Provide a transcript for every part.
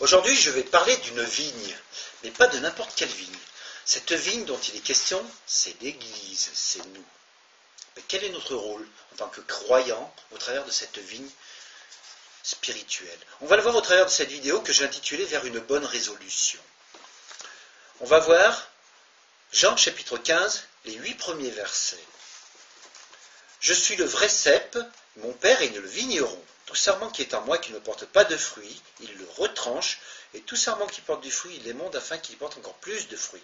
Aujourd'hui, je vais parler d'une vigne, mais pas de n'importe quelle vigne. Cette vigne dont il est question, c'est l'Église, c'est nous. Mais quel est notre rôle en tant que croyants au travers de cette vigne spirituelle? On va le voir au travers de cette vidéo que j'ai intitulée « Vers une bonne résolution ». On va voir Jean chapitre 15, les 8 premiers versets. « Je suis le vrai cep, mon Père est le vigneron. Tout sarment qui est en moi qui ne porte pas de fruits, il le retranche, et tout sarment qui porte du fruit, il l'émonde afin qu'il porte encore plus de fruits.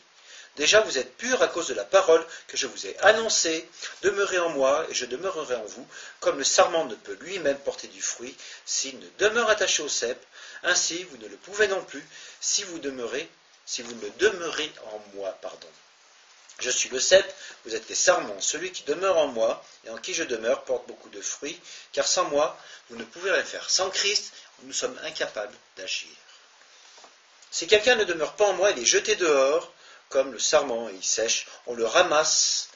Déjà vous êtes purs à cause de la parole que je vous ai annoncée. Demeurez en moi, et je demeurerai en vous, comme le sarment ne peut lui-même porter du fruit s'il ne demeure attaché au cep. Ainsi vous ne le pouvez non plus si vous ne demeurez en moi. Je suis le cep, vous êtes les sarments. Celui qui demeure en moi et en qui je demeure porte beaucoup de fruits, car sans moi, vous ne pouvez rien faire. Sans Christ, nous sommes incapables d'agir. Si quelqu'un ne demeure pas en moi, il est jeté dehors, comme le sarment, et il sèche. On le ramasse,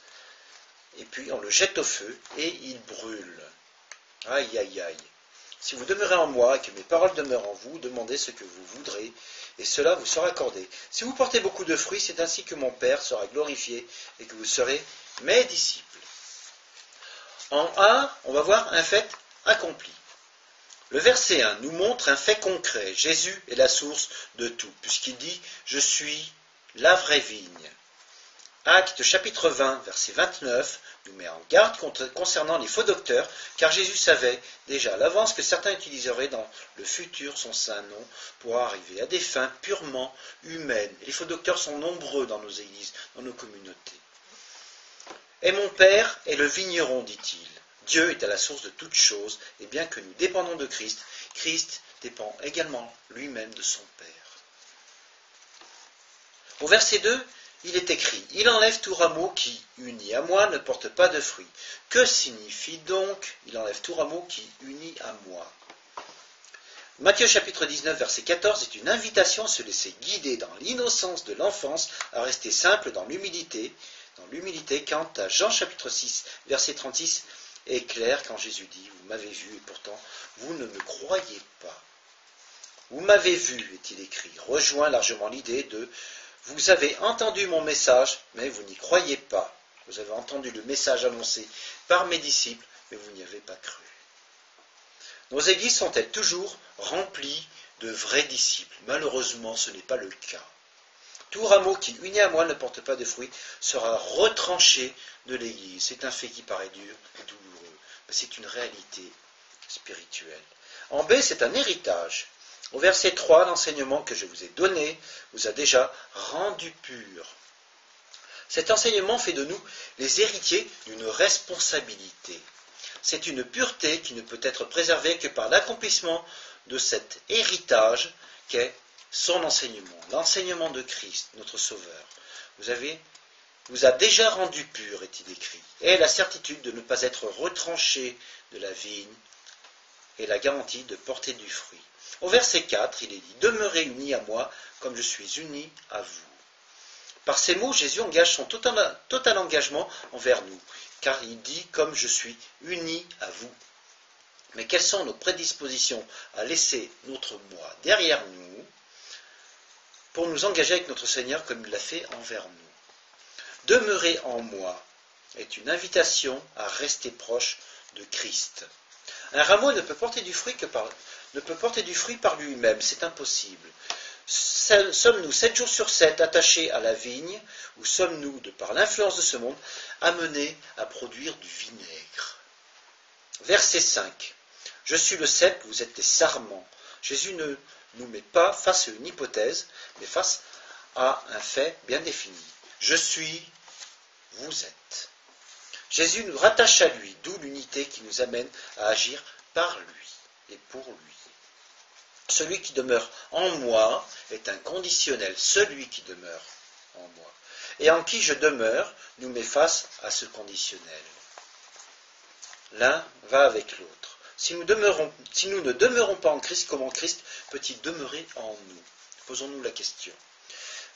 et puis on le jette au feu, et il brûle. Aïe, aïe, aïe. Si vous demeurez en moi, et que mes paroles demeurent en vous, demandez ce que vous voudrez, et cela vous sera accordé. Si vous portez beaucoup de fruits, c'est ainsi que mon Père sera glorifié, et que vous serez mes disciples. En 1, on va voir un fait accompli. Le verset 1 nous montre un fait concret. Jésus est la source de tout, puisqu'il dit « Je suis la vraie vigne ». Actes chapitre 20, verset 29, nous met en garde concernant les faux docteurs, car Jésus savait déjà à l'avance que certains utiliseraient dans le futur son saint nom pour arriver à des fins purement humaines. Et les faux docteurs sont nombreux dans nos églises, dans nos communautés. Et mon Père est le vigneron, dit-il. Dieu est à la source de toutes choses, et bien que nous dépendons de Christ, Christ dépend également lui-même de son Père. Au verset 2, il est écrit « Il enlève tout rameau qui, uni à moi, ne porte pas de fruit. » Que signifie donc « Il enlève tout rameau qui, uni à moi » Matthieu chapitre 19, verset 14 est une invitation à se laisser guider dans l'innocence de l'enfance, à rester simple dans l'humilité, quant à Jean chapitre 6, verset 36, est clair quand Jésus dit « Vous m'avez vu et pourtant vous ne me croyez pas. » Vous m'avez vu, est-il écrit, rejoint largement l'idée de « Vous avez entendu mon message, mais vous n'y croyez pas. Vous avez entendu le message annoncé par mes disciples, mais vous n'y avez pas cru. » Nos églises sont-elles toujours remplies de vrais disciples? Malheureusement, ce n'est pas le cas. Tout rameau qui, uni à moi, ne porte pas de fruits, sera retranché de l'Église. C'est un fait qui paraît dur et douloureux, mais c'est une réalité spirituelle. En B, c'est un héritage. Au verset 3, l'enseignement que je vous ai donné vous a déjà rendu purs. Cet enseignement fait de nous les héritiers d'une responsabilité. C'est une pureté qui ne peut être préservée que par l'accomplissement de cet héritage qu'est son enseignement, l'enseignement de Christ, notre Sauveur. Vous a déjà rendu pur, est-il écrit, et la certitude de ne pas être retranché de la vigne et la garantie de porter du fruit. Au verset 4, il est dit « Demeurez unis à moi comme je suis uni à vous ». Par ces mots, Jésus engage son total engagement envers nous, car il dit « Comme je suis uni à vous ». Mais quelles sont nos prédispositions à laisser notre moi derrière nous pour nous engager avec notre Seigneur comme il l'a fait envers nous? Demeurer en moi est une invitation à rester proche de Christ. Un rameau ne peut porter du fruit par lui-même, c'est impossible. Sommes-nous 7 jours sur 7 attachés à la vigne, ou sommes-nous, de par l'influence de ce monde, amenés à produire du vinaigre? Verset 5. Je suis le cep, vous êtes les sarments. Jésus ne nous met pas face à une hypothèse, mais face à un fait bien défini. Je suis, vous êtes. Jésus nous rattache à lui, d'où l'unité qui nous amène à agir par lui et pour lui. Celui qui demeure en moi est un conditionnel, celui qui demeure en moi. Et en qui je demeure nous met face à ce conditionnel. L'un va avec l'autre. Si nous ne demeurons pas en Christ, comment Christ peut-il demeurer en nous? Posons-nous la question.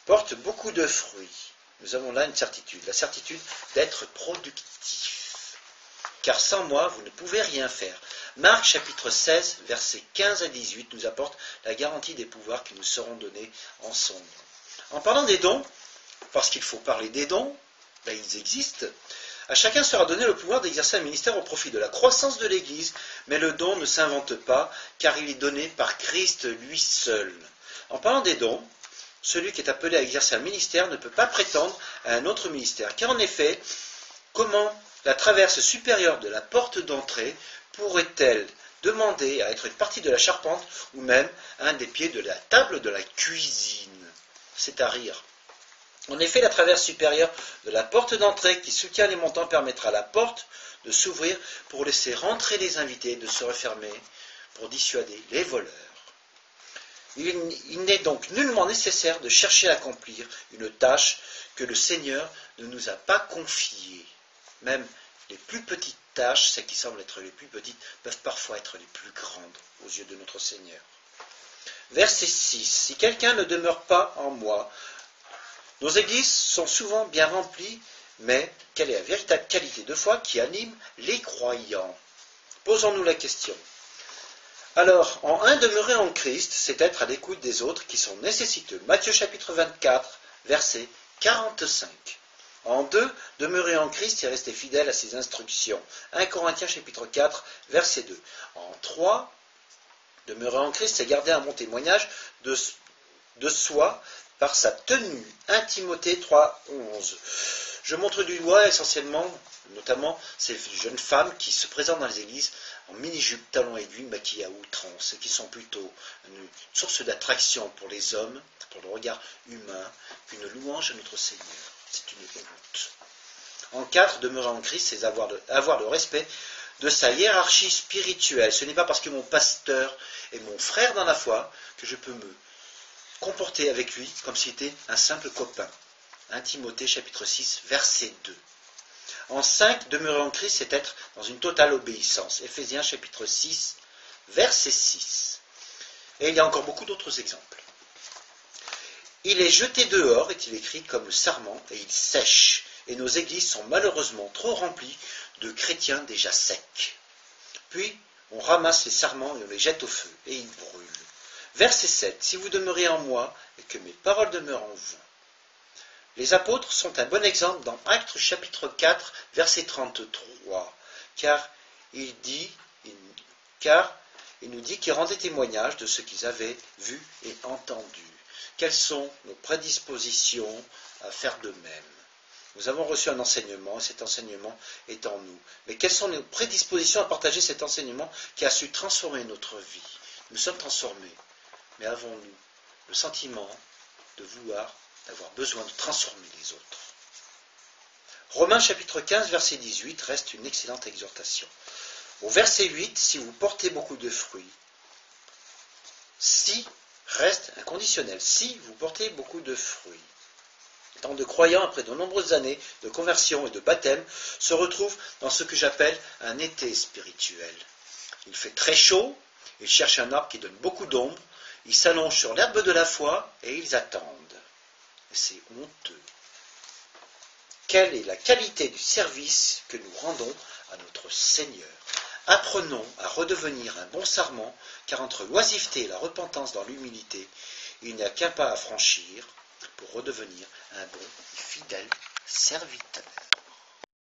Porte beaucoup de fruits. Nous avons là une certitude, la certitude d'être productif. Car sans moi, vous ne pouvez rien faire. Marc chapitre 16, versets 15 à 18 nous apporte la garantie des pouvoirs qui nous seront donnés en son nom. En parlant des dons, parce qu'il faut parler des dons, ben ils existent, à chacun sera donné le pouvoir d'exercer un ministère au profit de la croissance de l'Église, mais le don ne s'invente pas, car il est donné par Christ lui seul. En parlant des dons, celui qui est appelé à exercer un ministère ne peut pas prétendre à un autre ministère, car en effet, comment la traverse supérieure de la porte d'entrée pourrait-elle demander à être une partie de la charpente ou même un des pieds de la table de la cuisine? C'est à rire. En effet, la traverse supérieure de la porte d'entrée qui soutient les montants permettra à la porte de s'ouvrir pour laisser rentrer les invités et de se refermer pour dissuader les voleurs. Il n'est donc nullement nécessaire de chercher à accomplir une tâche que le Seigneur ne nous a pas confiée. Même les plus petites tâches, celles qui semblent être les plus petites, peuvent parfois être les plus grandes aux yeux de notre Seigneur. Verset 6. Si quelqu'un ne demeure pas en moi, nos églises sont souvent bien remplies, mais quelle est la véritable qualité de foi qui anime les croyants? Posons-nous la question. Alors, en 1, demeurer en Christ, c'est être à l'écoute des autres qui sont nécessiteux. Matthieu chapitre 24, verset 45. En 2, demeurer en Christ et rester fidèle à ses instructions. 1 Corinthiens chapitre 4, verset 2. En 3, demeurer en Christ, c'est garder un bon témoignage de soi par sa tenue. 1 Timothée 3, 11. Je montre du doigt essentiellement, notamment, ces jeunes femmes qui se présentent dans les églises en mini-jupe, talons aiguilles, maquillées à outrance, et qui sont plutôt une source d'attraction pour les hommes, pour le regard humain, qu'une louange à notre Seigneur. C'est une honte. En 4, demeurer en Christ, c'est avoir le respect de sa hiérarchie spirituelle. Ce n'est pas parce que mon pasteur est mon frère dans la foi que je peux me comporter avec lui comme s'il était un simple copain. 1 Timothée chapitre 6, verset 2. En 5, demeurer en Christ, c'est être dans une totale obéissance. Éphésiens chapitre 6, verset 6. Et il y a encore beaucoup d'autres exemples. Il est jeté dehors, est-il écrit, comme le sarment, et il sèche. Et nos églises sont malheureusement trop remplies de chrétiens déjà secs. Puis, on ramasse les sarments et on les jette au feu, et ils brûlent. Verset 7. Si vous demeurez en moi, et que mes paroles demeurent en vous. Les apôtres sont un bon exemple dans Actes chapitre 4, verset 33, car il nous dit qu'ils rendaient témoignage de ce qu'ils avaient vu et entendu. Quelles sont nos prédispositions à faire de même? Nous avons reçu un enseignement, et cet enseignement est en nous. Mais quelles sont nos prédispositions à partager cet enseignement qui a su transformer notre vie? Nous sommes transformés, mais avons-nous le sentiment d'avoir besoin de transformer les autres? Romains chapitre 15, verset 18 reste une excellente exhortation. Au verset 8, si vous portez beaucoup de fruits, si reste inconditionnel, si vous portez beaucoup de fruits. Tant de croyants, après de nombreuses années de conversion et de baptême, se retrouvent dans ce que j'appelle un été spirituel. Il fait très chaud, ils cherchent un arbre qui donne beaucoup d'ombre, ils s'allongent sur l'herbe de la foi et ils attendent. Et c'est honteux. Quelle est la qualité du service que nous rendons à notre Seigneur? Apprenons à redevenir un bon sarment, car entre l'oisiveté et la repentance dans l'humilité, il n'y a qu'un pas à franchir pour redevenir un bon et fidèle serviteur.